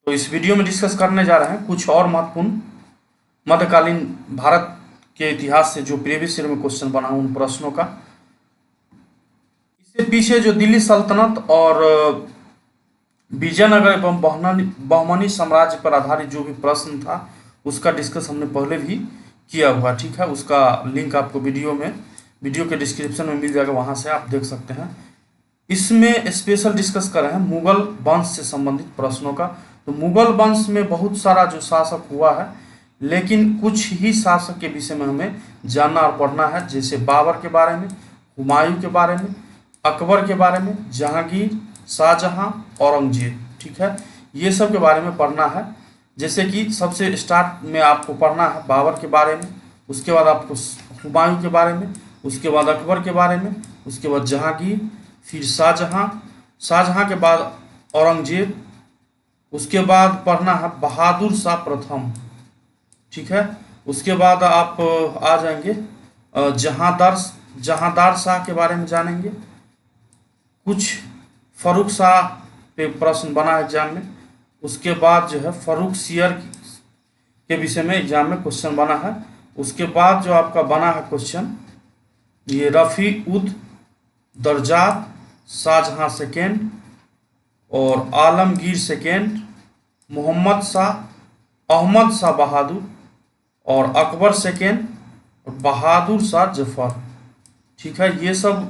तो इस वीडियो में डिस्कस करने जा रहे हैं कुछ और महत्वपूर्ण मध्यकालीन भारत के इतिहास से जो प्रीवियस ईयर में क्वेश्चन बना उन प्रश्नों का। इससे पीछे जो दिल्ली सल्तनत और विजयनगर एवं बहमनी साम्राज्य पर आधारित जो भी प्रश्न था उसका डिस्कस हमने पहले भी किया हुआ, ठीक है। उसका लिंक आपको वीडियो के डिस्क्रिप्शन में मिल जाएगा, वहां से आप देख सकते हैं। इसमें स्पेशल डिस्कस कर रहे हैं मुगल वंश से संबंधित प्रश्नों का। तो मुगल वंश में बहुत सारा जो शासक हुआ है, लेकिन कुछ ही शासक के विषय में हमें जानना और पढ़ना है, जैसे बाबर के बारे में, हुमायूं के बारे में, अकबर के बारे में, जहांगीर, शाहजहां, औरंगजेब, ठीक है। ये सब के बारे में पढ़ना है। जैसे कि सबसे स्टार्ट में आपको पढ़ना है बाबर के बारे में, उसके बाद आपको हुमायूं के बारे में, उसके बाद अकबर के बारे में, उसके बाद जहांगीर, फिर शाहजहां के बाद औरंगजेब, उसके बाद पढ़ना है बहादुर शाह प्रथम, ठीक है। उसके बाद आप आ जाएंगे जहांदार शाह के बारे में जानेंगे। कुछ फर्रुख शाह पे प्रश्न बना है एग्जाम में। उसके बाद जो है फर्रुख सियर के विषय में एग्जाम में क्वेश्चन बना है। उसके बाद जो आपका बना है क्वेश्चन, ये रफ़ी उद दरजात शाहजहां सेकेंड और आलमगीर सेकेंड, मोहम्मद शाह, अहमद शाह बहादुर और अकबर सेकेंड और बहादुर शाह जफर, ठीक है। ये सब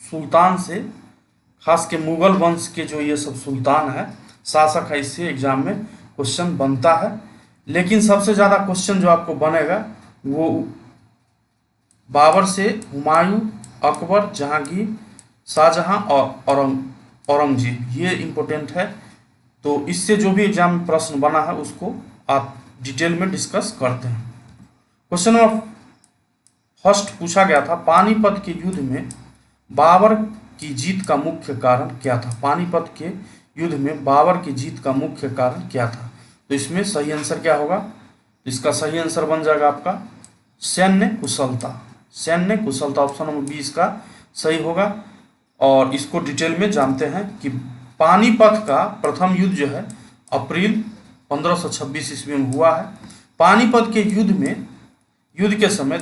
सुल्तान से, खास के मुगल वंश के जो ये सब सुल्तान है, शासक है, इससे एग्जाम में क्वेश्चन बनता है। लेकिन सबसे ज़्यादा क्वेश्चन जो आपको बनेगा वो बाबर से, हुमायूं, अकबर, जहांगीर, शाहजहां और औरंगजेब, ये इम्पोर्टेंट है। तो इससे जो भी एग्जाम में प्रश्न बना है उसको आप डिटेल में डिस्कस करते हैं। क्वेश्चन नंबर फर्स्ट पूछा गया था, पानीपत के युद्ध में बाबर की जीत का मुख्य कारण क्या था? पानीपत के युद्ध में बाबर की जीत का मुख्य कारण क्या था? तो इसमें सही आंसर क्या होगा? इसका सही आंसर बन जाएगा आपका सैन्य कुशलता। सैन्य कुशलता ऑप्शन नंबर 20 का सही होगा। और इसको डिटेल में जानते हैं कि पानीपत का प्रथम युद्ध जो है अप्रैल 1526 ईस्वी में हुआ है। पानीपत के युद्ध के समय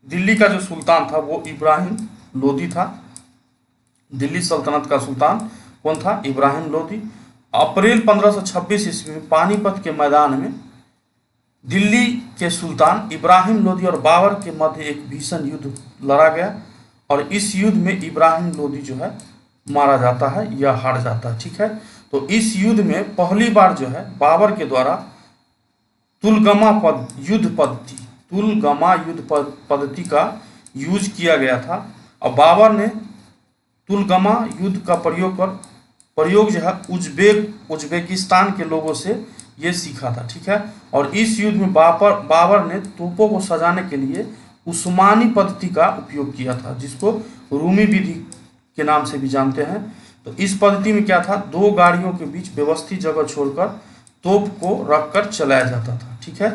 दिल्ली का जो सुल्तान था वो इब्राहिम लोदी था। दिल्ली सल्तनत का सुल्तान कौन था? इब्राहिम लोदी। अप्रैल 1526 ईस्वी में पानीपत के मैदान में दिल्ली के सुल्तान इब्राहिम लोदी और बाबर के मध्य एक भीषण युद्ध लड़ा गया और इस युद्ध में इब्राहिम लोदी जो है मारा जाता है या हार जाता है, ठीक है। तो इस युद्ध में पहली बार जो है बाबर के द्वारा तुलगमा युद्ध पद्धति का यूज किया गया था और बाबर ने तुलगमा युद्ध का प्रयोग जो है उज्बेकिस्तान के लोगों से ये सीखा था, ठीक है। और इस युद्ध में बाबर ने तोपों को सजाने के लिए उस्मानी पद्धति का उपयोग किया था, जिसको रूमी विधि के नाम से भी जानते हैं। तो इस पद्धति में क्या था, दो गाड़ियों के बीच व्यवस्थित जगह छोड़कर तोप को रखकर चलाया जाता था, ठीक है।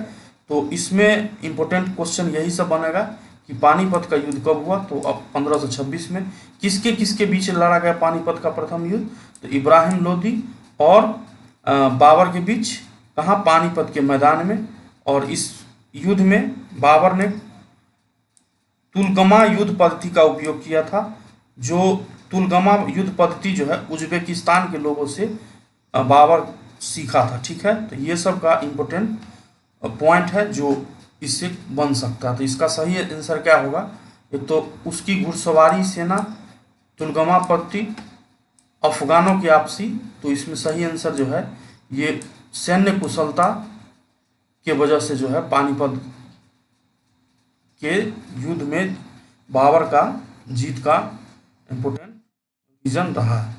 तो इसमें इंपॉर्टेंट क्वेश्चन यही सब बनेगा कि पानीपत का युद्ध कब हुआ? तो अब 1526 में। किसके किसके बीच लड़ा गया पानीपत का प्रथम युद्ध? तो इब्राहिम लोदी और बाबर के बीच। कहाँ? पानीपत के मैदान में। और इस युद्ध में बाबर ने तुलगमा युद्ध पद्धति का उपयोग किया था। जो तुलगमा युद्ध पद्धति जो है उज्बेकिस्तान के लोगों से बाबर सीखा था, ठीक है। तो ये सब का इम्पोर्टेंट पॉइंट है जो इससे बन सकता है। तो इसका सही आंसर क्या होगा? एक तो उसकी घुड़सवारी सेना, तुलगमा पद्धति, अफगानों की आपसी। तो इसमें सही आंसर जो है ये सैन्य कुशलता के वजह से जो है पानीपत के युद्ध में बाबर का जीत का इम्पोर्टेंट रीजन रहा है।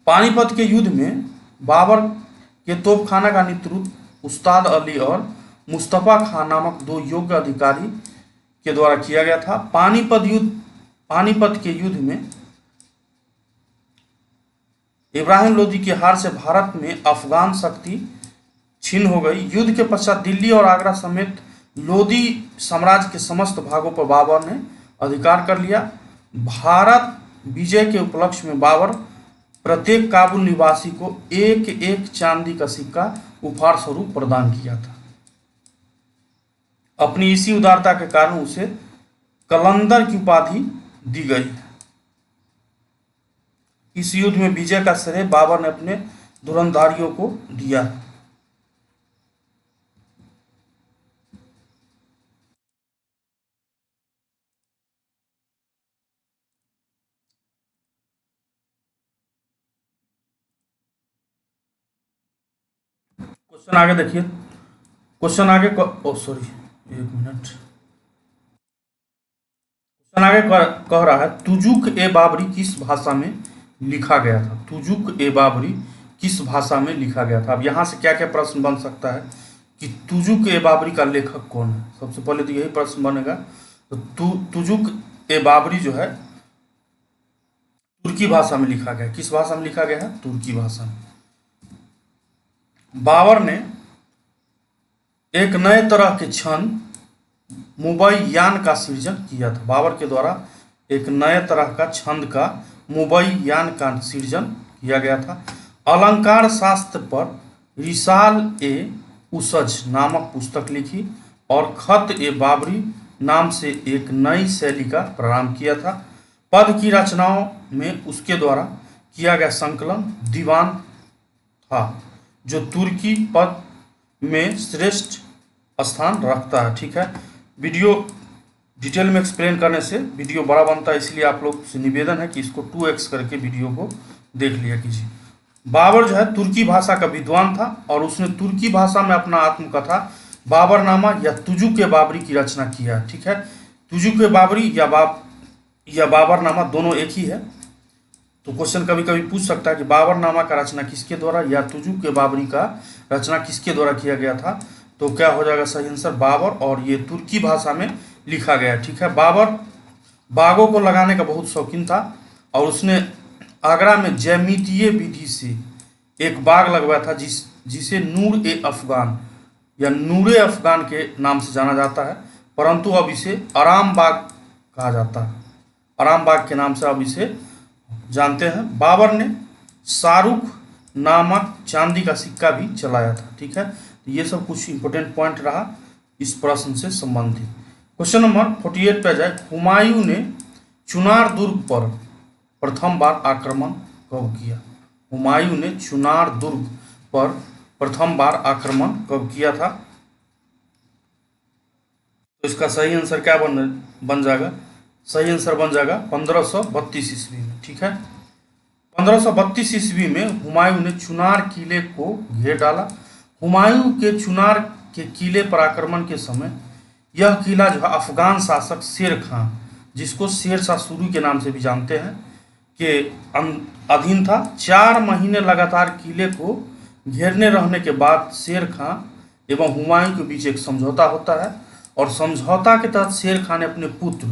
पानीपत के युद्ध में बाबर के तोपखाना का नेतृत्व उस्ताद अली और मुस्तफ़ा खान नामक दो योग्य अधिकारी के द्वारा किया गया था। पानीपत के युद्ध में इब्राहिम लोदी की हार से भारत में अफगान शक्ति छीन हो गई। युद्ध के पश्चात दिल्ली और आगरा समेत लोदी साम्राज्य के समस्त भागों पर बाबर ने अधिकार कर लिया। भारत विजय के उपलक्ष्य में बाबर प्रत्येक काबुल निवासी को एक एक चांदी का सिक्का उपहार स्वरूप प्रदान किया था। अपनी इसी उदारता के कारण उसे कलंदर की उपाधि दी गई है। इस युद्ध में विजय का श्रेय बाबर ने अपने धुरंधारियों को दिया है। क्वेश्चन आगे देखिए। क्वेश्चन आगे सॉरी, एक मिनट। क्वेश्चन आगे कह रहा है तुजुक ए बाबरी किस भाषा में लिखा गया था। तुजुक ए बाबरी किस भाषा में लिखा गया था। अब यहाँ से क्या क्या प्रश्न बन सकता है कि तुजुक ए बाबरी का लेखक कौन है। सबसे पहले तो यही प्रश्न बनेगा। तो तुजुक ए बाबरी जो है तुर्की भाषा में लिखा गया। किस भाषा में लिखा गया है? तुर्की भाषा में। बाबर ने एक नए तरह के छंद मुबैयान का सृजन किया था। बाबर के द्वारा एक नए तरह का छंद का मुबैयान का सृजन किया गया था। अलंकार शास्त्र पर रिसाल ए उसज नामक पुस्तक लिखी और खत ए बाबरी नाम से एक नई शैली का प्रारंभ किया था। पद की रचनाओं में उसके द्वारा किया गया संकलन दीवान था जो तुर्की पद में श्रेष्ठ स्थान रखता है। ठीक है, वीडियो डिटेल में एक्सप्लेन करने से वीडियो बड़ा बनता है, इसलिए आप लोग से निवेदन है कि इसको 2x करके वीडियो को देख लिया कीजिए। बाबर जो है तुर्की भाषा का विद्वान था और उसने तुर्की भाषा में अपना आत्मकथा बाबरनामा या तुजुक ए बाबरी की रचना किया है। ठीक है, तुजुक ए बाबरी या बाबरनामा दोनों एक ही है। तो क्वेश्चन कभी कभी पूछ सकता है कि बाबरनामा का रचना किसके द्वारा या तुजुक ए बाबरी का रचना किसके द्वारा किया गया था। तो क्या हो जाएगा सही आंसर बाबर, और ये तुर्की भाषा में लिखा गया। ठीक है, बाबर बागों को लगाने का बहुत शौकीन था और उसने आगरा में जैमितीय विधि से एक बाग लगवाया था जिसे नूर ए अफगान या नूर ए अफगान के नाम से जाना जाता है, परंतु अब इसे आराम बाग कहा जाता है। आराम बाग के नाम से अब इसे जानते हैं। बाबर ने शाहरुख नामक चांदी का सिक्का भी चलाया था। ठीक है, ये सब कुछ इंपॉर्टेंट पॉइंट रहा इस प्रश्न से संबंधित। क्वेश्चन नंबर 48 पे जाए। हुमायूं ने चुनार दुर्ग पर प्रथम बार आक्रमण कब किया। हुमायूं ने चुनार दुर्ग पर प्रथम बार आक्रमण कब किया था। तो इसका सही आंसर क्या बन जाएगा? सही आंसर बन जाएगा 1532 ईस्वी में। ठीक है, 1532 ईस्वी में हुमायूं ने चुनार किले को घेर डाला। हुमायूं के चुनार के किले पर आक्रमण के समय यह किला जो है अफगान शासक शेर खां, जिसको शेर शाह सूरी के नाम से भी जानते हैं, के अधीन था। 4 महीने लगातार किले को घेरने रहने के बाद शेर खां एवं हुमायूं के बीच एक समझौता होता है और समझौता के तहत शेर खां ने अपने पुत्र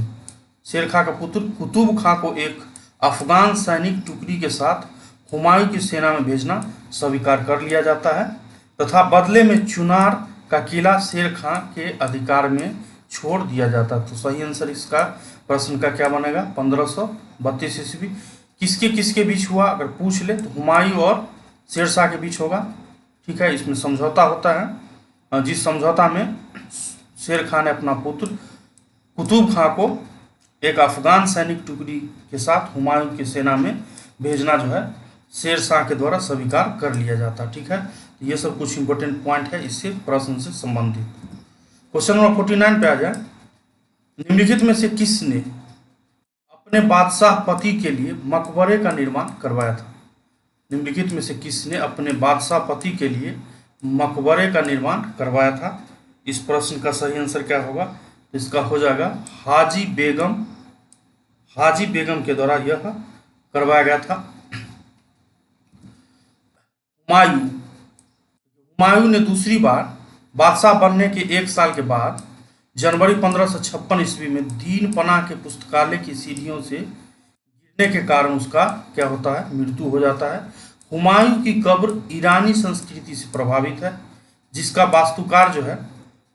शेर खां का पुत्र कुतुब खां को एक अफगान सैनिक टुकड़ी के साथ हुमायूं की सेना में भेजना स्वीकार कर लिया जाता है तथा बदले में चुनार का किला शेर खां के अधिकार में छोड़ दिया जाता। तो सही आंसर इसका प्रश्न का क्या बनेगा? 1532 ईस्वी। किसके किसके बीच हुआ अगर पूछ ले तो हुमायूं और शेरशाह के बीच होगा। ठीक है, इसमें समझौता होता है जिस समझौता में शेर खां ने अपना पुत्र कुतुब खां को एक अफगान सैनिक टुकड़ी के साथ हुमायूं की सेना में भेजना जो है शेर शाह के द्वारा स्वीकार कर लिया जाता। ठीक है, ये सब कुछ इंपॉर्टेंट पॉइंट है इससे प्रश्न से संबंधित। क्वेश्चन नंबर 49 पे आ जाए। निम्नलिखित में से किसने अपने बादशाह पति के लिए मकबरे का निर्माण करवाया था। निम्नलिखित में से किसने अपने बादशाह पति के लिए मकबरे का निर्माण करवाया था। इस प्रश्न का सही आंसर क्या होगा? इसका हो जाएगा हाजी बेगम। हाजी बेगम के द्वारा यह करवाया गया था। हुमायूं ने दूसरी बार बादशाह बनने के 1 साल के बाद जनवरी 1556 ईस्वी में दीन पनाह के पुस्तकालय की सीढ़ियों से गिरने के कारण उसका क्या होता है? मृत्यु हो जाता है। हुमायूं की कब्र ईरानी संस्कृति से प्रभावित है जिसका वास्तुकार जो है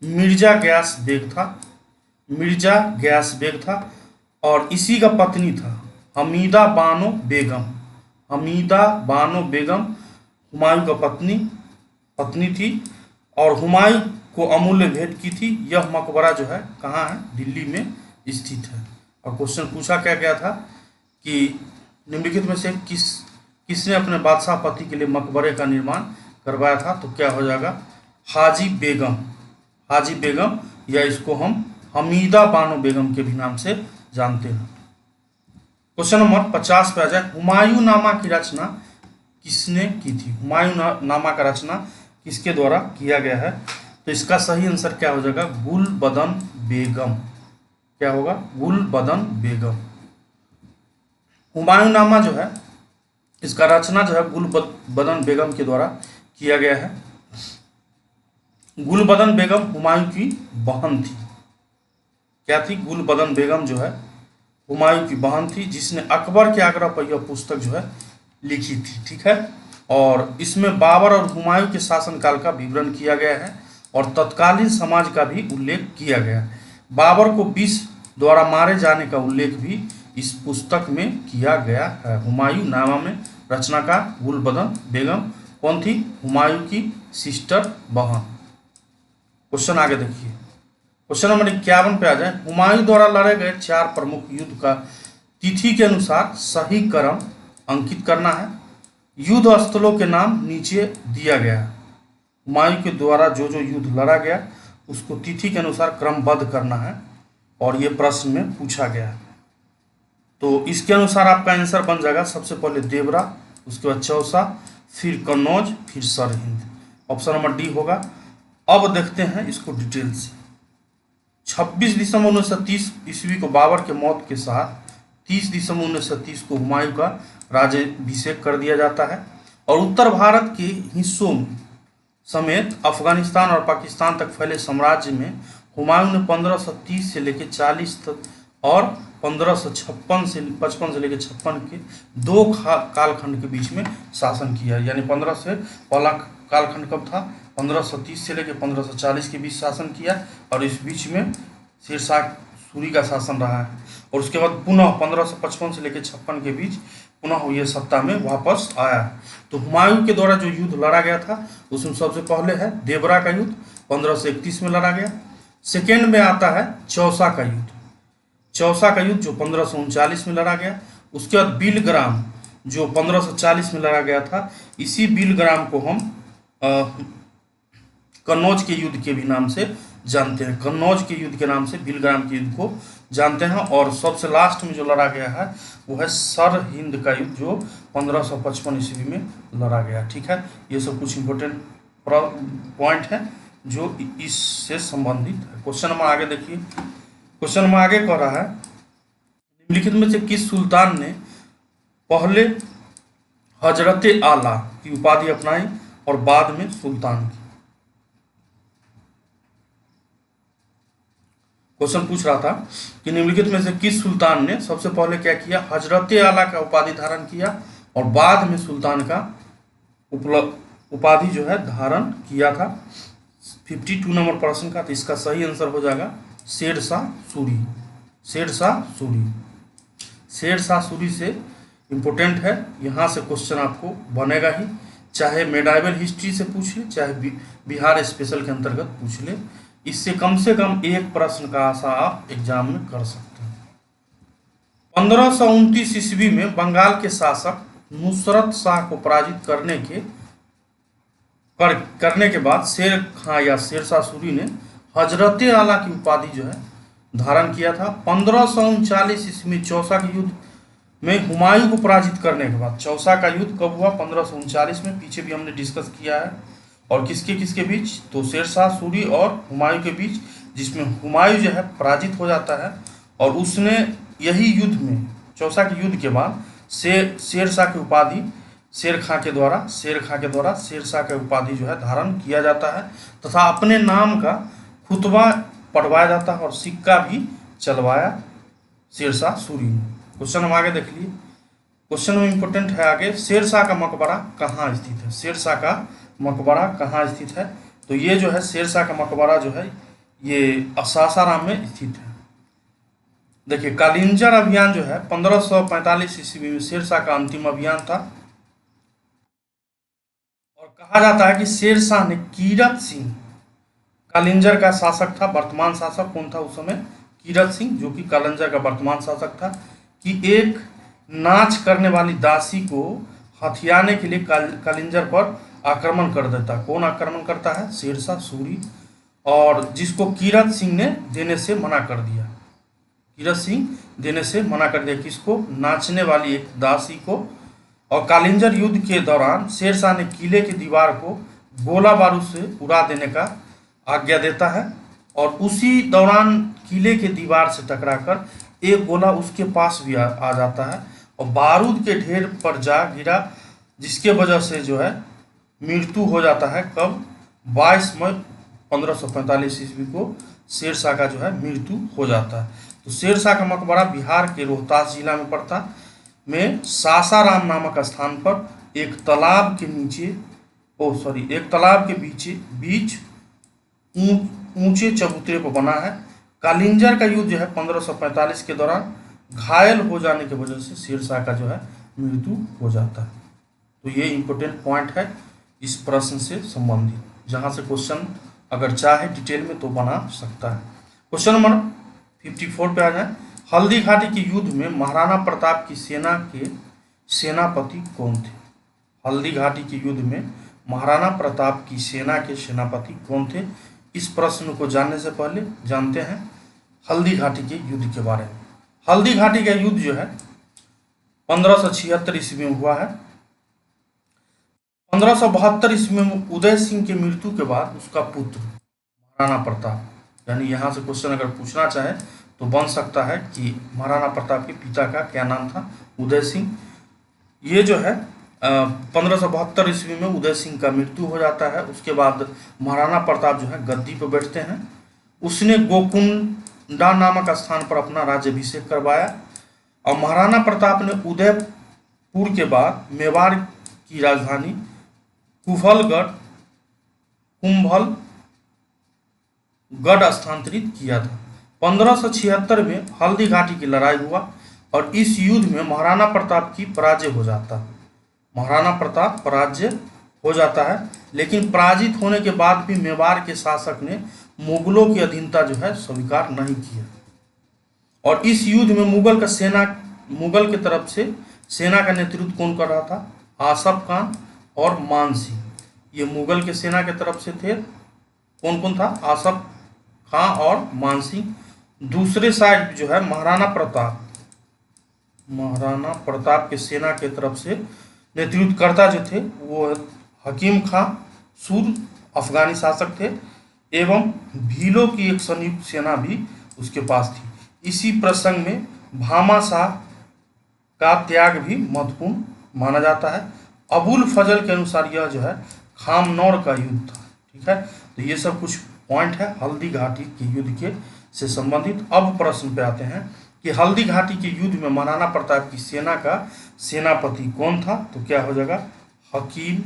मिर्जा गयास बेग था और इसी का पत्नी था हमीदा बानो हमीदा बानो बेगम हुमायूं का पत्नी थी और हुमायूं को अमूल्य भेंट की थी। यह मकबरा जो है कहाँ है? दिल्ली में स्थित है। और क्वेश्चन पूछा क्या गया था कि निम्नलिखित में से किसने अपने बादशाह पति के लिए मकबरे का निर्माण करवाया था? तो क्या हो जाएगा? हाजी बेगम, या इसको हम हमीदा बानो बेगम के भी नाम से जानते हैं। क्वेश्चन नंबर 50 पे आ जाए, हुमायूं नामा की रचना किसने की थी? हुमायूं नामा का रचना किसके द्वारा किया गया है? तो इसका सही आंसर क्या हो जाएगा? गुलबदन बेगम। क्या होगा? गुलबदन बेगम। हुमायूं नामा जो है इसका रचना जो है गुलबदन बेगम के द्वारा किया गया है। गुलबदन बेगम हुमायूं की बहन थी। क्या थी? गुलबदन बेगम जो है हुमायूं की बहन थी, जिसने अकबर के आग्रह पर यह पुस्तक जो है लिखी थी। ठीक है, और इसमें बाबर और हुमायूं के शासनकाल का विवरण किया गया है और तत्कालीन समाज का भी उल्लेख किया गया है। बाबर को 20 द्वारा मारे जाने का उल्लेख भी इस पुस्तक में किया गया है। हुमायूं नामा में रचनाकार गुलबदन बेगम कौन थी? हुमायूं की सिस्टर, बहन। क्वेश्चन आगे देखिए, क्वेश्चन नंबर 51 पे आ जाए, हुमायूं द्वारा लड़े गए 4 प्रमुख युद्ध का तिथि के अनुसार सही क्रम अंकित करना है। युद्ध स्थलों के नाम नीचे दिया गया है। हुमायूं के द्वारा जो युद्ध लड़ा गया उसको तिथि के अनुसार क्रमबद्ध करना है और ये प्रश्न में पूछा गया है। तो इसके अनुसार आपका आंसर बन जाएगा सबसे पहले देवरा, उसके बाद चौसा, फिर कन्नौज, फिर सरहिंद। ऑप्शन नंबर डी होगा। अब देखते हैं इसको डिटेल से। 26 दिसंबर 1930 ईस्वी को बाबर के मौत के साथ 30 दिसंबर 1930 को हुमायूं का राज्याभिषेक कर दिया जाता है और उत्तर भारत के हिस्सों समेत अफगानिस्तान और पाकिस्तान तक फैले साम्राज्य में हुमायूं ने 1530 से लेकर 40 तक और 1556 से 55 से लेकर 56 के 2 कालखंड के बीच में शासन किया। यानी 15 से पहला कालखंड कब था? 1530 से लेकर 1540 के बीच शासन किया और इस बीच में शेरशाह सूरी का शासन रहा है और उसके बाद पुनः 1555 से लेकर 56 के बीच पुनः ये सत्ता में वापस आया। तो हुमायूं के द्वारा जो युद्ध लड़ा गया था उसमें सबसे पहले है देवरा का युद्ध 1531 में लड़ा गया। सेकेंड में आता है चौसा का युद्ध जो 1539 में लड़ा गया। उसके बाद बिलग्राम जो 1540 में लड़ा गया था। इसी बिलग्राम को हम कन्नौज के युद्ध के भी नाम से जानते हैं। कन्नौज के युद्ध के नाम से बिलग्राम के युद्ध को जानते हैं। और सबसे लास्ट में जो लड़ा गया है वो है सरहिंद का युद्ध जो 1555 ईस्वी में लड़ा गया। ठीक है, ये सब कुछ इंपॉर्टेंट पॉइंट है जो इससे संबंधित है। क्वेश्चन नंबर आगे देखिए। क्वेश्चन नंबर आगे कह रहा है, निम्नलिखित में से किस सुल्तान ने पहले हजरत आला की उपाधि अपनाई और बाद में सुल्तान की? क्वेश्चन पूछ रहा था कि निम्नलिखित में से किस सुल्तान ने सबसे पहले क्या किया? हजरत आला का उपाधि धारण किया और बाद में सुल्तान का उपाधि जो है धारण किया था। 52 नंबर प्रश्न का। तो इसका सही आंसर हो जाएगा शेरशाह सूरी। शेरशाह सूरी से इम्पोर्टेंट है, यहाँ से क्वेश्चन आपको बनेगा ही, चाहे मेडाइवल हिस्ट्री से पूछ ले चाहे बिहार स्पेशल के अंतर्गत पूछ ले। इससे कम एक प्रश्न का आशा आप एग्जाम में कर सकते हैं। 1529 ईस्वी में बंगाल के शासक नुसरत शाह को पराजित करने के बाद शेर खां या शेरशाह सूरी ने हजरत आला की उपाधि जो है धारण किया था। 1539 ईस्वी में चौसा के युद्ध में हुमायूं को पराजित करने के बाद, चौसा का युद्ध कब हुआ? 1539 में, पीछे भी हमने डिस्कस किया है। और किसके बीच? तो शेरशाह सूरी और हुमायूं के बीच, जिसमें हुमायूं जो है पराजित हो जाता है और उसने यही युद्ध में, चौसा के युद्ध के बाद शेरशाह की उपाधि शेर खां के द्वारा शेरशाह की उपाधि जो है धारण किया जाता है तथा अपने नाम का खुतबा पढ़वाया जाता है और सिक्का भी चलवाया शेरशाह सूरी ने। क्वेश्चन हम आगे देख लिए। क्वेश्चन में इंपॉर्टेंट है आगे, शेरशाह का मकबरा कहाँ स्थित है? शेरशाह का मकबरा कहाँ स्थित है? तो ये जो है शेरशाह का मकबरा जो है ये सासाराम में स्थित है। देखिए, कालिंजर अभियान जो है 1545 ईस्वी में शेरशाह का अंतिम अभियान था कहा जाता है कि शेरशाह ने कीरत सिंह, कालिंजर का शासक था, वर्तमान शासक कौन था उस समय, कीरत सिंह, जो कि कालिंजर का वर्तमान शासक था, कि एक नाच करने वाली दासी को हथियाने के लिए कालिंजर पर आक्रमण कर देता। कौन आक्रमण करता है, शेरशाह सूरी, और जिसको कीरत सिंह ने देने से मना कर दिया। कीरत सिंह देने से मना कर दिया किसको, नाचने वाली एक दासी को। और कालिंजर युद्ध के दौरान शेरशाह ने किले की दीवार को गोला बारूद से उड़ा देने का आज्ञा देता है, और उसी दौरान किले के दीवार से टकराकर एक गोला उसके पास भी आ जाता है और बारूद के ढेर पर जा गिरा, जिसके वजह से जो है मृत्यु हो जाता है। कब, 22 मई 1545 ईस्वी को शेरशाह का जो है मृत्यु हो जाता है। तो शेरशाह का मकबरा बिहार के रोहतास जिला में पड़ता में सासाराम नामक स्थान पर एक तालाब के नीचे, एक तालाब के बीच ऊंचे चबूतरे पर बना है। कालिंजर का युद्ध जो है 1545 के दौरान घायल हो जाने की वजह से शेरशाह का जो है मृत्यु हो जाता है। तो ये इंपॉर्टेंट पॉइंट है इस प्रश्न से संबंधित, जहाँ से क्वेश्चन अगर चाहे डिटेल में तो बना सकता है। क्वेश्चन नंबर 54 पे आ जाए। हल्दी घाटी के युद्ध में महाराणा प्रताप की सेना के सेनापति कौन थे? हल्दी घाटी के युद्ध में महाराणा प्रताप की सेना के सेनापति कौन थे? इस प्रश्न को जानने से पहले जानते हैं हल्दी घाटी के युद्ध के बारे में। हल्दी घाटी का युद्ध जो है 1576 ईस्वी में हुआ है। 1572 ईस्वी में उदय सिंह की मृत्यु के बाद उसका पुत्र महाराणा प्रताप, यानी यहाँ से क्वेश्चन अगर पूछना चाहे तो बन सकता है कि महाराणा प्रताप के पिता का क्या नाम था, उदय सिंह। ये जो है 1572 ईस्वी में उदय सिंह का मृत्यु हो जाता है। उसके बाद महाराणा प्रताप जो है गद्दी पर बैठते हैं। उसने गोकुंडा नामक स्थान पर अपना राज्याभिषेक करवाया और महाराणा प्रताप ने उदयपुर के बाद मेवाड़ की राजधानी कुंभलगढ़ स्थानांतरित किया था। 1576 में हल्दी घाटी की लड़ाई हुआ और इस युद्ध में महाराणा प्रताप की पराजय हो जाता है। महाराणा प्रताप पराजय हो जाता है, लेकिन पराजित होने के बाद भी मेवाड़ के शासक ने मुगलों की अधीनता जो है स्वीकार नहीं किया और इस युद्ध में मुगल की तरफ से सेना का नेतृत्व कौन कर रहा था? आसफ खान और मान सिंह। ये मुगल के सेना की तरफ से थे। कौन कौन था? आसफ खान और मान सिंह। दूसरे साइड जो है महाराणा प्रताप के सेना के तरफ से नेतृत्वकर्ता जो थे वो हकीम खां सूर अफगानी शासक थे एवं भीलों की एक संयुक्त सेना भी उसके पास थी। इसी प्रसंग में भामा शाह का त्याग भी महत्वपूर्ण माना जाता है। अबुल फजल के अनुसार यह जो है खामनौर का युद्ध था। ठीक है, तो ये सब कुछ पॉइंट है हल्दी घाटी के युद्ध के से संबंधित। अब प्रश्न पे आते हैं कि हल्दी घाटी के युद्ध में महाराणा प्रताप की सेना का सेनापति कौन था? तो क्या हो जाएगा? हकीम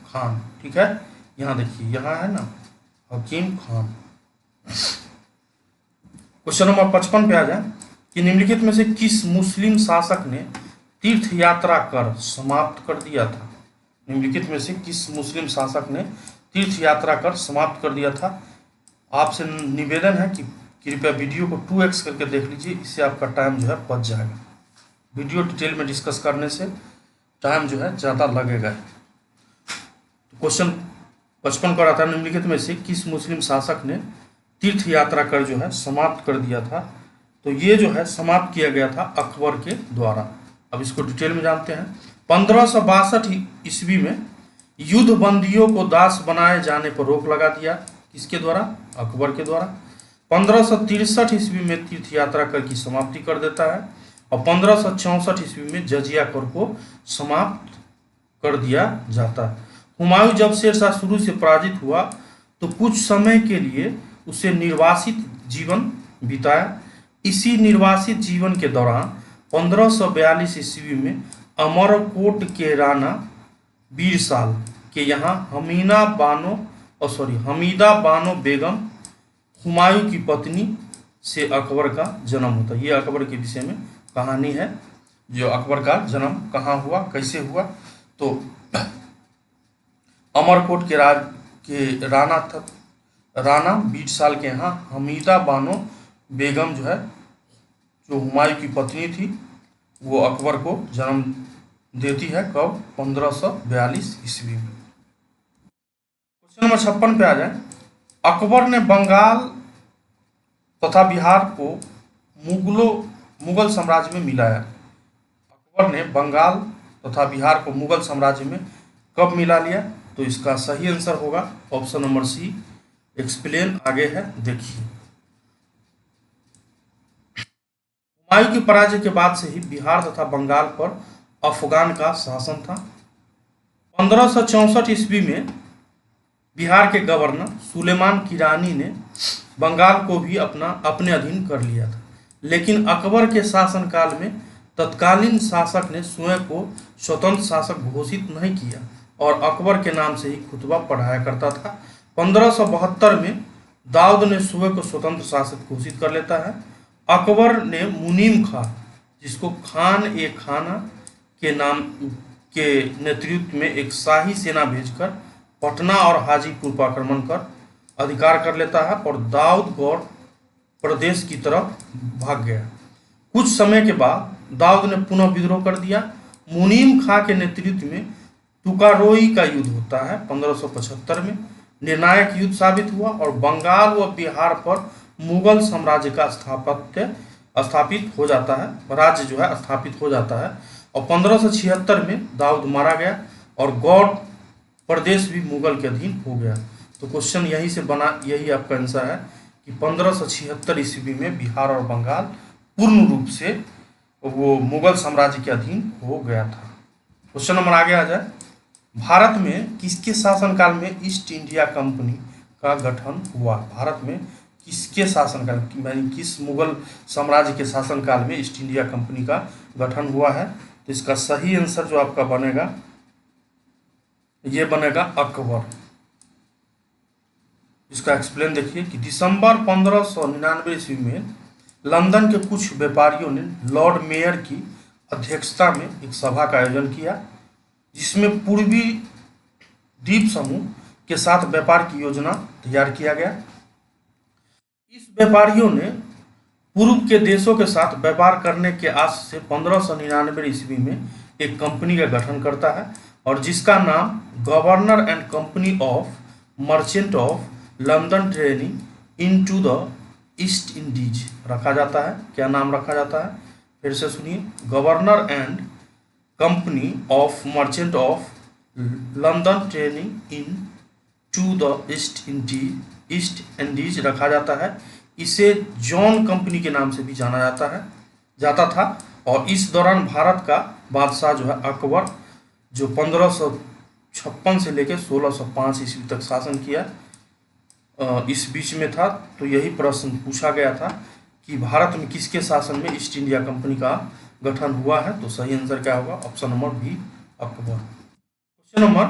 खान। ठीक है, यहाँ देखिए, यहाँ है ना हकीम खान। क्वेश्चन नंबर 55 पे आ जाए कि निम्नलिखित में से किस मुस्लिम शासक ने तीर्थ यात्रा कर समाप्त कर दिया था? निम्नलिखित में से किस मुस्लिम शासक ने तीर्थ यात्रा कर समाप्त कर दिया था? आपसे निवेदन है कि कृपया वीडियो को 2x करके देख लीजिए, इससे आपका टाइम जो है बच जाएगा। वीडियो डिटेल में डिस्कस करने से टाइम जो है ज़्यादा लगेगा। तो क्वेश्चन 55 का रहा था, निम्नलिखित में से किस मुस्लिम शासक ने तीर्थ यात्रा कर जो है समाप्त कर दिया था? तो ये जो है समाप्त किया गया था अकबर के द्वारा। अब इसको डिटेल में जानते हैं। 1562 ईस्वी में युद्ध बंदियों को दास बनाए जाने पर रोक लगा दिया। किसके द्वारा? अकबर के द्वारा। 1563 ईस्वी में तीर्थ यात्रा कर की समाप्ति कर देता है और 1564 ईस्वी में जजिया कर को समाप्त कर दिया जाता है। हुमायूं जब शेरशाह शुरू से पराजित हुआ तो कुछ समय के लिए उसे निर्वासित जीवन बिताया। इसी निर्वासित जीवन के दौरान 1542 ईस्वी में अमरकोट के राणा बीरसाल के यहाँ हमीदा बानो बेगम हुमायूं की पत्नी से अकबर का जन्म होता है। ये अकबर के विषय में कहानी है, जो अकबर का जन्म कहाँ हुआ, कैसे हुआ। तो अमरकोट के राणा 20 साल के यहाँ हमीदा बानो बेगम जो है, जो हुमायूं की पत्नी थी, वो अकबर को जन्म देती है। कब? 1542 ईस्वी में। क्वेश्चन नंबर 56 पे आ जाए। अकबर ने बंगाल तथा बिहार को मुगल साम्राज्य में मिलाया। अकबर ने बंगाल तथा बिहार को मुगल साम्राज्य में कब मिला लिया? तो इसका सही आंसर होगा ऑप्शन नंबर सी, एक्सप्लेन आगे है, देखिए। हुमायूं की पराजय के बाद से ही बिहार तथा बंगाल पर अफगान का शासन था। 1564 ईस्वी में बिहार के गवर्नर सुलेमान किरानी ने बंगाल को भी अपने अधीन कर लिया था, लेकिन अकबर के शासनकाल में तत्कालीन शासक ने स्वयं को स्वतंत्र शासक घोषित नहीं किया और अकबर के नाम से ही खुतबा पढ़ाया करता था। 1572 में दाऊद ने स्वयं को स्वतंत्र शासक घोषित कर लेता है। अकबर ने मुनीम खां, जिसको खान ए खाना के नाम के नेतृत्व में एक शाही सेना भेजकर पटना और हाजीपुर पर आक्रमण कर अधिकार कर लेता है और दाऊद गौड़ प्रदेश की तरफ भाग गया। कुछ समय के बाद दाऊद ने पुनः विद्रोह कर दिया। मुनीम खां के नेतृत्व में तुकारोई का युद्ध होता है 1575 में। निर्णायक युद्ध साबित हुआ और बंगाल व बिहार पर मुगल साम्राज्य का स्थापित हो जाता है, राज्य जो है स्थापित हो जाता है। और 1576 में दाऊद मारा गया और गौड़ प्रदेश भी मुगल के अधीन हो गया। तो क्वेश्चन यहीं से बना, यही आपका आंसर है कि 1576 ईस्वी में बिहार और बंगाल पूर्ण रूप से वो मुगल साम्राज्य के अधीन हो गया था। क्वेश्चन नंबर आगे आ जाए। भारत में किसके शासनकाल में ईस्ट इंडिया कंपनी का गठन हुआ? भारत में किसके शासनकाल, यानी किस मुगल साम्राज्य के शासनकाल में ईस्ट इंडिया कंपनी का गठन हुआ है? तो इसका सही आंसर जो आपका बनेगा, ये बनेगा अकबर। इसका एक्सप्लेन देखिए कि दिसंबर 1599 ईस्वी में लंदन के कुछ व्यापारियों ने लॉर्ड मेयर की अध्यक्षता में एक सभा का आयोजन किया, जिसमें पूर्वी द्वीप समूह के साथ व्यापार की योजना तैयार किया गया। इस व्यापारियों ने पूर्व के देशों के साथ व्यापार करने के आस से 1599 ईस्वी में एक कंपनी का गठन करता है और जिसका नाम governor and company of merchant of London trading into the East Indies रखा जाता है। क्या नाम रखा जाता है? फिर से सुनिए, governor and company of merchant of London trading into the East Indies रखा जाता है। इसे जॉन कंपनी के नाम से भी जाना जाता था। और इस दौरान भारत का बादशाह जो है अकबर, जो 1556 से लेकर 1605 ईस्वी तक शासन किया, इस बीच में था। तो यही प्रश्न पूछा गया था कि भारत में किसके शासन में ईस्ट इंडिया कंपनी का गठन हुआ है? तो सही आंसर क्या होगा? Option number B, Akbar. Question number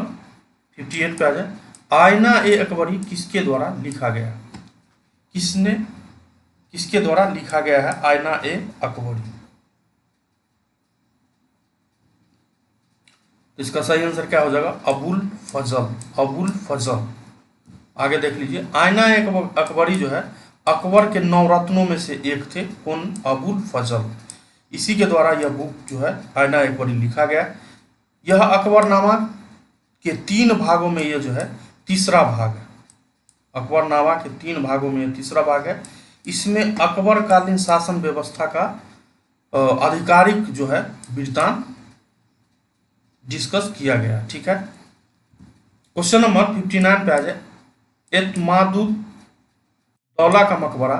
58 पे आ जाए। आईना ए अकबरी किसके द्वारा लिखा गया? किसके द्वारा लिखा गया है आईना ए अकबरी? इसका सही आंसर क्या हो जाएगा? अबुल फजल। आगे देख लीजिए, आईना ए अकबरी जो है अकबर के 9 रत्नों में से एक थे। कौन? अबुल फजल। इसी के द्वारा यह बुक जो है आईना ए अकबरी लिखा गया। यह अकबरनामा के 3 भागों में यह जो है तीसरा भाग है। अकबरनामा के 3 भागों में तीसरा भाग है। इसमें अकबरकालीन शासन व्यवस्था का आधिकारिक जो है वृत्तांत डिस्कस किया गया। ठीक है। क्वेश्चन नंबर 59 पे आ जाए। एतमादुद्दौला का मकबरा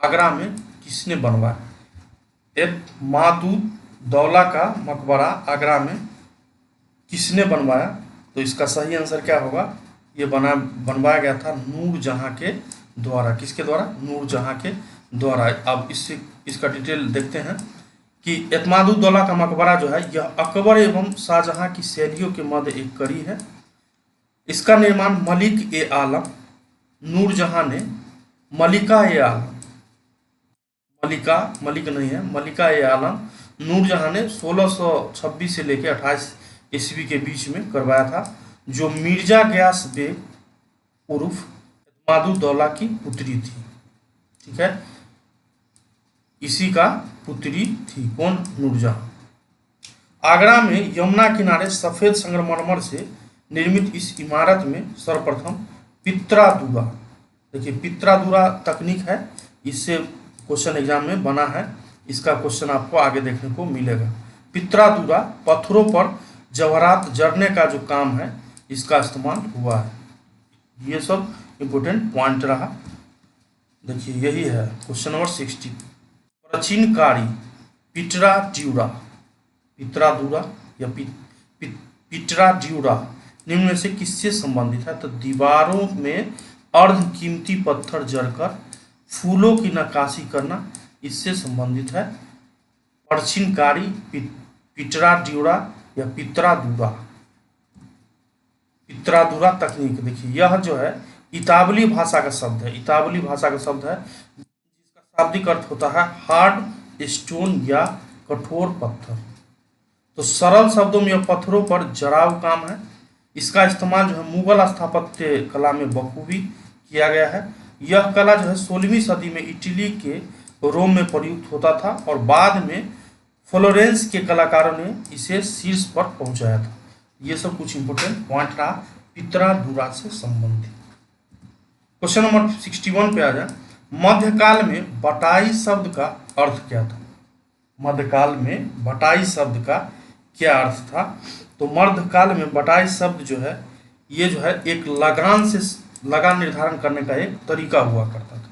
आगरा में किसने बनवाया? एतमादुद्दौला का मकबरा आगरा में किसने बनवाया? तो इसका सही आंसर क्या होगा? ये बनवाया गया था नूरजहां के द्वारा। किसके द्वारा? नूरजहां के द्वारा। अब इसका डिटेल देखते हैं कि एतमादुद्दौला का मकबरा जो है यह अकबर एवं शाहजहां की शैलियों के मध्य एक कड़ी है। इसका निर्माण मलिक ए आलम नूरजहां ने मलिका ए आलम नूरजहां ने 1626 से लेकर 28 ईस्वी के बीच में करवाया था। जो मिर्जा गयास बेग उर्फ एतमादुद्दौला की पुत्री थी। ठीक है, इसी का पुत्री थी कौन? नूरजहां। आगरा में यमुना किनारे सफेद संगमरमर से निर्मित इस इमारत में सर्वप्रथम पित्रादुरा, देखिए पित्रादुरा तकनीक है, इससे क्वेश्चन एग्जाम में बना है, इसका क्वेश्चन आपको आगे देखने को मिलेगा। पित्रादुरा पत्थरों पर जवाहरात जड़ने का जो काम है इसका इस्तेमाल हुआ है। ये सब इम्पोर्टेंट पॉइंट रहा। देखिए यही है क्वेश्चन नंबर 60। प्राचीन कारी पिटराड्यूरा, पित्रादुरा या पिटराड्यूरा निम्न में से किससे संबंधित है? तो दीवारों में अर्ध कीमती पत्थर जड़कर फूलों की नक्काशी करना, इससे संबंधित है। प्राचीनकारी पिटराड्यूरा या पित्रादुरा, पित्रादुरा तकनीक। देखिए यह जो है इतावली भाषा का शब्द है, इतावली भाषा का शब्द है जिसका शाब्दिक अर्थ होता है हार्ड स्टोन या कठोर पत्थर। तो सरल शब्दों में यह पत्थरों पर जड़ाऊ काम है। इसका इस्तेमाल जो है मुगल स्थापत्य कला में बखूबी किया गया है। यह कला जो है 16वीं सदी में इटली के रोम में प्रयुक्त होता था और बाद में फ्लोरेंस के कलाकारों ने इसे शीर्ष पर पहुंचाया था। ये सब कुछ इंपोर्टेंट पॉइंट रहा पित्रादुरा से संबंधित। क्वेश्चन नंबर 61 पे आ जाए। मध्यकाल में बटाई शब्द का अर्थ क्या था? मध्यकाल में बटाई शब्द का क्या अर्थ था? तो मध्यकाल में बटाई शब्द जो है ये जो है एक लगान से लगान निर्धारण करने का एक तरीका हुआ करता था।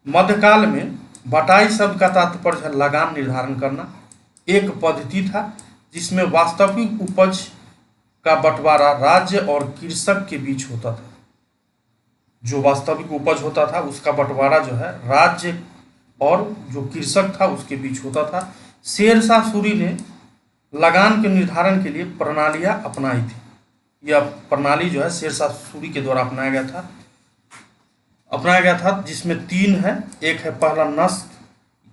मध्यकाल में बटाई शब्द का तात्पर्य है लगान निर्धारण करना। एक पद्धति था जिसमें वास्तविक उपज का बंटवारा राज्य और कृषक के बीच होता था। जो वास्तविक उपज होता था उसका बंटवारा जो है राज्य और जो कृषक था उसके बीच होता था। शेरशाह सूरी ने लगान के निर्धारण के लिए प्रणालियां अपनाई थी। यह प्रणाली जो है शेरशाह सूरी के द्वारा अपनाया गया था जिसमें 3 है। एक है पहला नस्क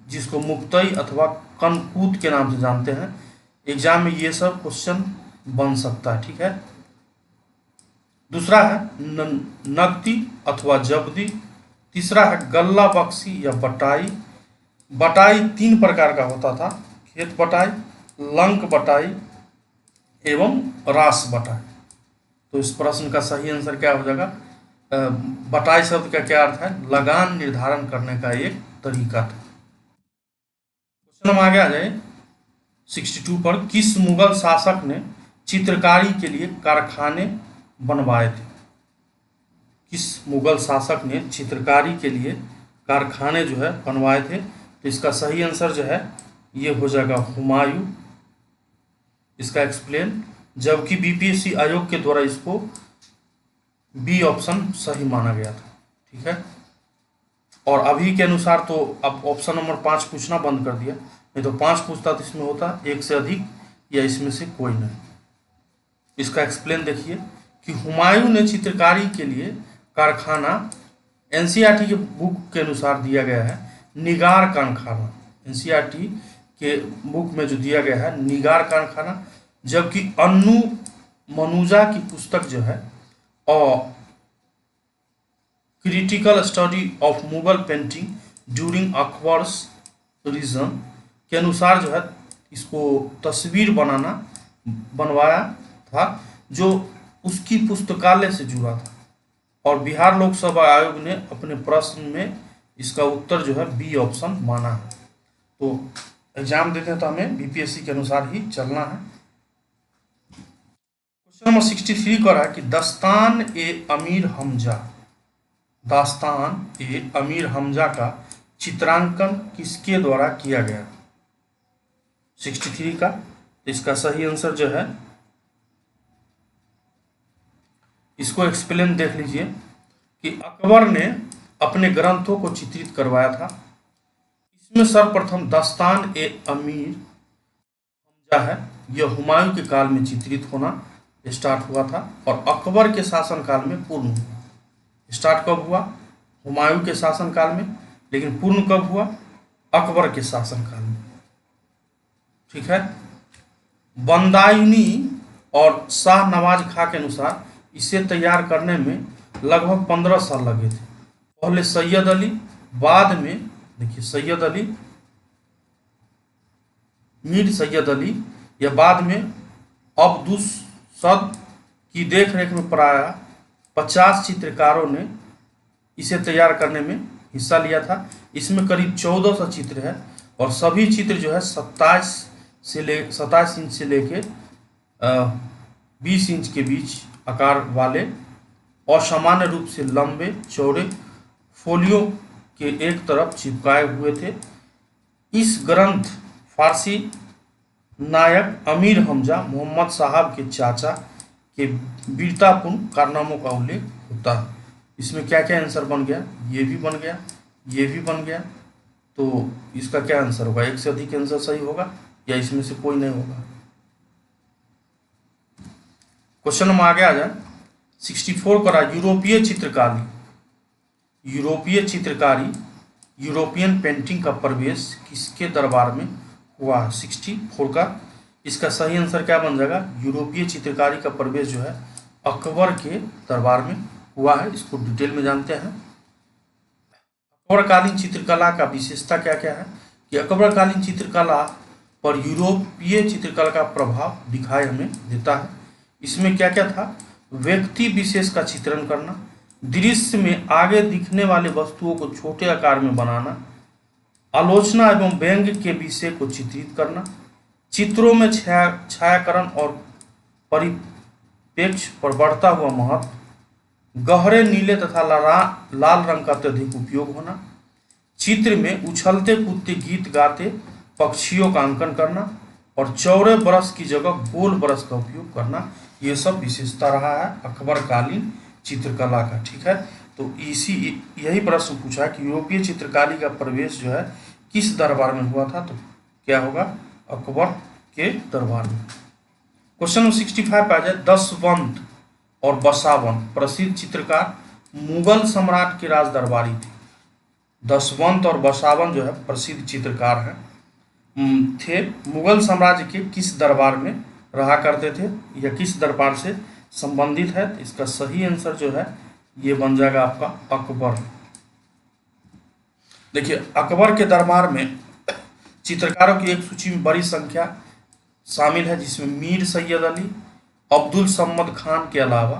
जिसको मुक्तई अथवा कनकूत के नाम से जानते हैं। एग्जाम में ये सब क्वेश्चन बन सकता है। ठीक है, दूसरा है नकदी अथवा जब्दी। तीसरा है गल्ला बख्शी या बटाई। बटाई 3 प्रकार का होता था, खेत बटाई, लंक बटाई एवं रास बटाई। तो इस प्रश्न का सही आंसर क्या हो जाएगा? बटाई शब्द का क्या अर्थ है? लगान निर्धारण करने का एक तरीका था। क्वेश्चन हम आगे आ जाए 62 पर। किस मुगल शासक ने चित्रकारी के लिए कारखाने बनवाए थे? किस मुगल शासक ने चित्रकारी के लिए कारखाने जो है बनवाए थे? तो इसका सही आंसर जो है ये हो जाएगा हुमायूं। इसका एक्सप्लेन, जबकि बीपीएससी आयोग के द्वारा इसको बी ऑप्शन सही माना गया था। ठीक है, और अभी के अनुसार तो अब ऑप्शन नंबर 5 पूछना बंद कर दिया, नहीं तो 5 पूछता तो इसमें होता 1 से अधिक या इसमें से कोई नहीं। इसका एक्सप्लेन देखिए कि हुमायूं ने चित्रकारी के लिए कारखाना एनसीईआरटी के बुक के अनुसार दिया गया है निगार कारखाना। एनसीईआरटी के बुक में जो दिया गया है निगार कारखाना, जबकि अन्नू मनुजा की पुस्तक जो है और critical study of Mughal painting during Akbar's reign के अनुसार जो है इसको तस्वीर बनवाया था जो उसकी पुस्तकालय से जुड़ा था। और बिहार लोकसभा आयोग ने अपने प्रश्न में इसका उत्तर जो है बी ऑप्शन माना है। तो एग्जाम देते हैं तो हमें बीपीएससी के अनुसार ही चलना है। क्वेश्चन नंबर 63 कर रहा है कि दास्तान ए अमीर हमजा का चित्रांकन किसके द्वारा किया गया? 63 का इसका सही आंसर जो है इसको एक्सप्लेन देख लीजिए कि अकबर ने अपने ग्रंथों को चित्रित करवाया था। इसमें सर्वप्रथम दास्तान ए अमीर हमजा है, यह हुमायूं के काल में चित्रित होना स्टार्ट हुआ था और अकबर के शासनकाल में पूर्ण हुआ। स्टार्ट कब हुआ? हुमायूं के शासनकाल में, लेकिन पूर्ण कब हुआ? अकबर के शासनकाल में। ठीक है, बंदायूनी और शाह नवाज खां के अनुसार इसे तैयार करने में लगभग 15 साल लगे थे। पहले सैयद अली, बाद में देखिए सैयद अली, मीर सैयद अली, या बाद में अब्दुस्सद की देखरेख में प्राय 50 चित्रकारों ने इसे तैयार करने में हिस्सा लिया था। इसमें करीब 1400 चित्र है और सभी चित्र जो है 27 इंच से लेके 20 इंच के बीच आकार वाले असामान्य रूप से लंबे चौड़े फोलियो के एक तरफ चिपकाए हुए थे। इस ग्रंथ फारसी नायक अमीर हमजा मोहम्मद साहब के चाचा के वीरतापूर्ण कारनामों का उल्लेख होता है। इसमें क्या क्या आंसर बन गया, ये भी बन गया, ये भी बन गया, तो इसका क्या आंसर होगा? एक से अधिक आंसर सही होगा या इसमें से कोई नहीं होगा? क्वेश्चन में आगे आ जाए। 64 करा यूरोपीय चित्रकारी, यूरोपियन पेंटिंग का प्रवेश किसके दरबार में हुआ? 64 का इसका सही आंसर क्या बन जाएगा? यूरोपीय चित्रकारी का प्रवेश जो है अकबर के दरबार में हुआ है। इसको डिटेल में जानते हैं। अकबरकालीन चित्रकला का विशेषता क्या क्या है कि अकबरकालीन चित्रकला पर यूरोपीय चित्रकला का प्रभाव दिखाई हमें देता है। इसमें क्या क्या था? व्यक्ति विशेष का चित्रण करना, दृश्य में आगे दिखने वाली वस्तुओं को छोटे आकार में बनाना, आलोचना एवं व्यंग्य के विषय को चित्रित करना, चित्रों में छायाकरण और परिप्रेक्ष्य पर बढ़ता हुआ महत्व, गहरे नीले तथा लाल रंग का अत्यधिक उपयोग होना, चित्र में उछलते कूदते गीत गाते पक्षियों का अंकन करना और चौड़े ब्रश की जगह गोल ब्रश का उपयोग करना, ये सब विशेषता रहा है अकबरकालीन चित्रकला का। ठीक है, तो यही प्रश्न पूछा है कि यूरोपीय चित्रकारी का प्रवेश जो है किस दरबार में हुआ था? तो क्या होगा? अकबर के दरबार में। क्वेश्चन नंबर 65 पे आ जाए। दशवंत और बसावन प्रसिद्ध चित्रकार मुगल सम्राट के राज दरबारी थे। दशवंत और बसावन जो है प्रसिद्ध चित्रकार हैं, थे। मुगल साम्राज्य के किस दरबार में रहा करते थे या किस दरबार से संबंधित है? इसका सही आंसर जो है ये बन जाएगा आपका अकबर। देखिए अकबर के दरबार में चित्रकारों की एक सूची में बड़ी संख्या शामिल है, जिसमें मीर सैयद अली, अब्दुल सम्मद खान के अलावा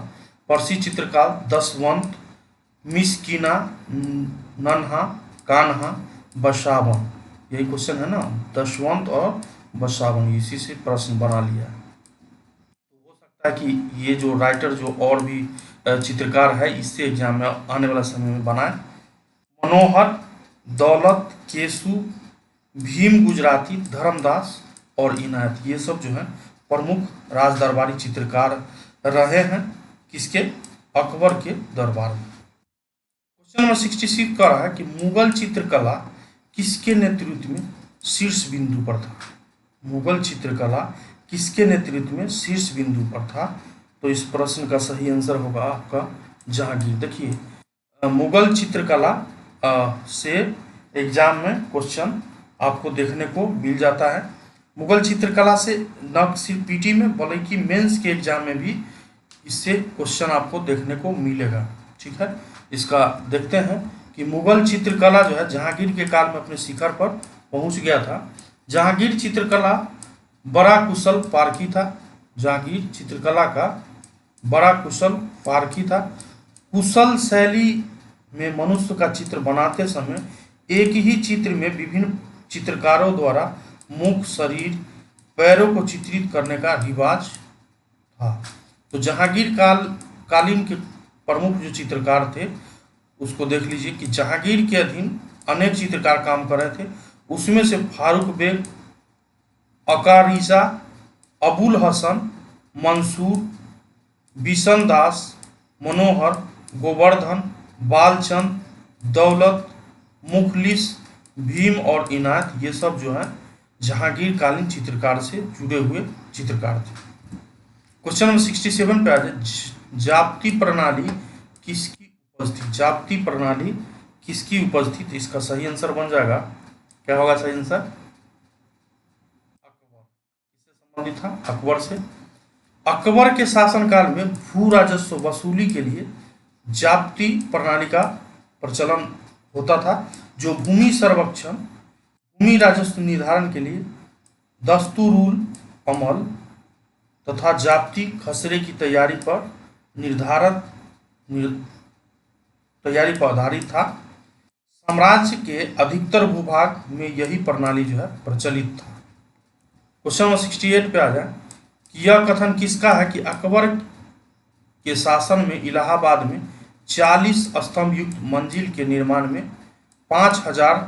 प्रसिद्ध चित्रकार दशवंत, मिस्किना, नन्हा, कान्हा, बसावन। यही क्वेश्चन है ना, दशवंत और बसावन, इसी से प्रश्न बना लिया है। तो हो सकता है कि ये जो राइटर जो और भी चित्रकार है इससे एग्जाम में आने वाला समय में बनाए। मनोहर, दौलत, केसु, भीम गुजराती, धर्मदास और इनायत, ये सब जो है प्रमुख राज दरबारी चित्रकार रहे हैं किसके? अकबर के दरबार में। क्वेश्चन नंबर 66 का रहा है कि मुगल चित्रकला किसके नेतृत्व में शीर्ष बिंदु पर था? मुगल चित्रकला किसके नेतृत्व में शीर्ष बिंदु पर था? तो इस प्रश्न का सही आंसर होगा आपका जहांगीर। देखिए मुगल चित्रकला से एग्जाम में क्वेश्चन आपको देखने को मिल जाता है। मुगल चित्रकला से न सिर्फ पीटी में बल्कि मेंस के एग्जाम में भी इससे क्वेश्चन आपको देखने को मिलेगा। ठीक है, इसका देखते हैं कि मुगल चित्रकला जो है जहांगीर के काल में अपने शिखर पर पहुंच गया था। जहांगीर चित्रकला बड़ा कुशल पारखी था। जहांगीर चित्रकला का बड़ा कुशल पारखी था। कुशल शैली में मनुष्य का चित्र बनाते समय एक ही चित्र में विभिन्न चित्रकारों द्वारा मुख, शरीर, पैरों को चित्रित करने का रिवाज था। तो जहांगीर कालीन के प्रमुख जो चित्रकार थे उसको देख लीजिए कि जहांगीर के अधीन अनेक चित्रकार काम कर रहे थे। उसमें से फारूक बेग, अकारिजा, अबुल हसन, मंसूर, बिशन दास, मनोहर, गोवर्धन, बालचंद, दौलत, मुखलिस, भीम और इनायत, ये सब जो है जहांगीर कालीन चित्रकार से जुड़े हुए चित्रकार थे। क्वेश्चन नंबर 67 पे आ जाए। जाप्ती प्रणाली किसकी उपज थी? जाप्ती प्रणाली किसकी उपज थी? तो इसका सही आंसर बन जाएगा, क्या होगा सही आंसर? अकबर। किससे संबंधित था? अकबर से। अकबर के शासनकाल में भू राजस्व वसूली के लिए जाप्ती प्रणाली का प्रचलन होता था, जो भूमि सर्वेक्षण, भूमि राजस्व निर्धारण के लिए दस्तूरुल अमल तथा जाप्ती खसरे की तैयारी पर आधारित था। साम्राज्य के अधिकतर भूभाग में यही प्रणाली जो है प्रचलित था। क्वेश्चन नंबर 68 पे आ जाए कि यह कथन किसका है कि अकबर के शासन में इलाहाबाद में 40 स्तंभ युक्त मंजिल के निर्माण में 5000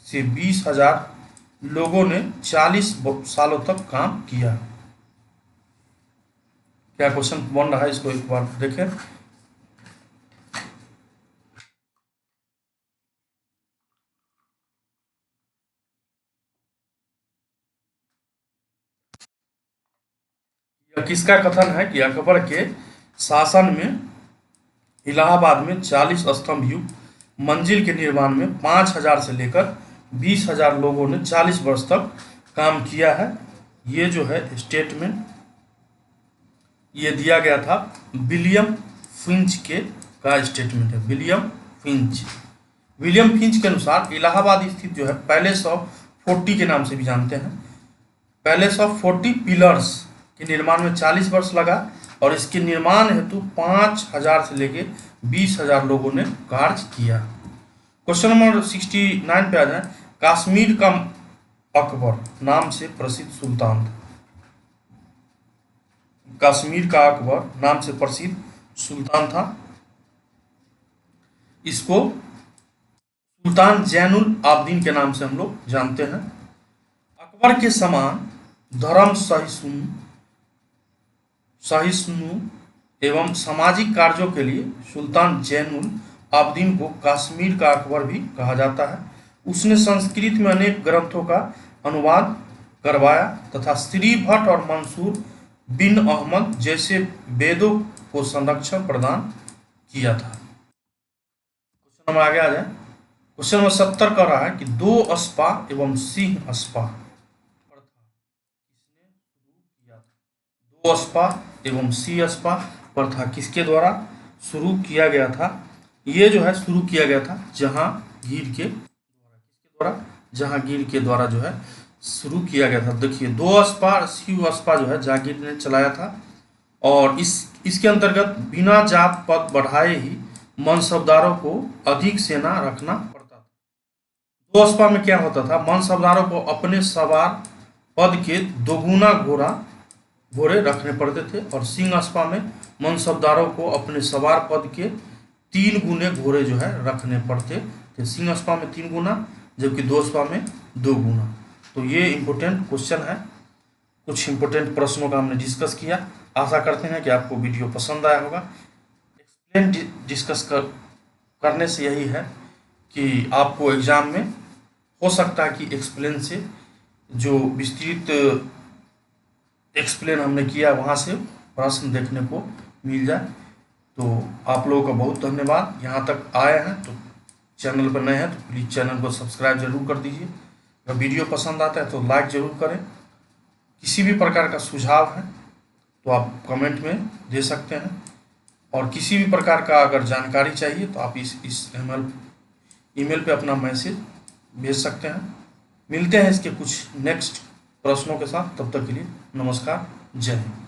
से 20,000 लोगों ने 40 सालों तक काम किया। क्या क्वेश्चन बन रहा है, इसको एक बार देखें। यह किसका कथन है कि अकबर के शासन में इलाहाबाद में 40 स्तंभ युक्त मंजिल के निर्माण में 5000 से लेकर 20,000 लोगों ने 40 वर्ष तक काम किया है। ये जो है स्टेटमेंट ये दिया गया था विलियम फिंच का स्टेटमेंट है। विलियम फिंच के अनुसार इलाहाबाद स्थित जो है पैलेस ऑफ 40 के नाम से भी जानते हैं, पैलेस ऑफ 40 पिलर्स के निर्माण में 40 वर्ष लगा और इसके निर्माण हेतु 5000 से लेके 20,000 लोगों ने कार्य किया। क्वेश्चन नंबर 69 पे आ जाए। कश्मीर का अकबर नाम से प्रसिद्ध सुल्तान था। कश्मीर का अकबर नाम से प्रसिद्ध सुल्तान था। इसको सुल्तान जैनुल आबदीन के नाम से हम लोग जानते हैं। अकबर के समान धर्म सहिष्णु एवं सामाजिक कार्यों के लिए सुल्तान जैनुल आबदीन को कश्मीर का अकबर भी कहा जाता है। उसने संस्कृत में अनेक ग्रंथों का अनुवाद करवाया तथा श्री भट्ट और मंसूर बिन अहमद जैसे वेदों को संरक्षण प्रदान किया था। क्वेश्चन नंबर आगे आ जाए। क्वेश्चन नंबर 70 कर रहा है कि 2 अस्पा एवं सिंह अस्पा प्रथा किसने शुरू किया था। 2 अस्पा एवं सिंह अस्पा प्रथा किसके द्वारा शुरू किया गया था। ये जो है शुरू किया गया था जहांगीर के द्वारा। किसके द्वारा? जहांगीर के द्वारा जो है शुरू किया गया था। देखिए 2 अस्पा सिंह अस्पा जो है जहांगीर ने चलाया था और इसके अंतर्गत बिना जात पद बढ़ाए ही मनसबदारों को अधिक सेना रखना पड़ता था। 2 अस्पा में क्या होता था, मनसबदारों को अपने सवार पद के 2 गुना घोड़े रखने पड़ते थे और सिंह अस्पा में मनसबदारों को अपने सवार पद के 3 गुने घोड़े जो है रखने पड़ते थे। सिंह अस्पा में 3 गुना जबकि 2 अस्पा में 2 गुना। तो ये इम्पोर्टेंट क्वेश्चन है, कुछ इम्पोर्टेंट प्रश्नों का हमने डिस्कस किया। आशा करते हैं कि आपको वीडियो पसंद आया होगा। एक्सप्लेन डिस्कस करने से यही है कि आपको एग्जाम में हो सकता है कि एक्सप्लेन से जो विस्तृत एक्सप्लेन हमने किया वहाँ से प्रश्न देखने को मिल जाए। तो आप लोगों का बहुत धन्यवाद। यहाँ तक आए हैं तो चैनल पर नए हैं तो प्लीज़ चैनल को सब्सक्राइब जरूर कर दीजिए। अगर वीडियो पसंद आता है तो लाइक ज़रूर करें। किसी भी प्रकार का सुझाव है तो आप कमेंट में दे सकते हैं और किसी भी प्रकार का अगर जानकारी चाहिए तो आप इस ईमेल पे अपना मैसेज भेज सकते हैं। मिलते हैं इसके कुछ नेक्स्ट प्रश्नों के साथ, तब तक के लिए नमस्कार, जय हिंद।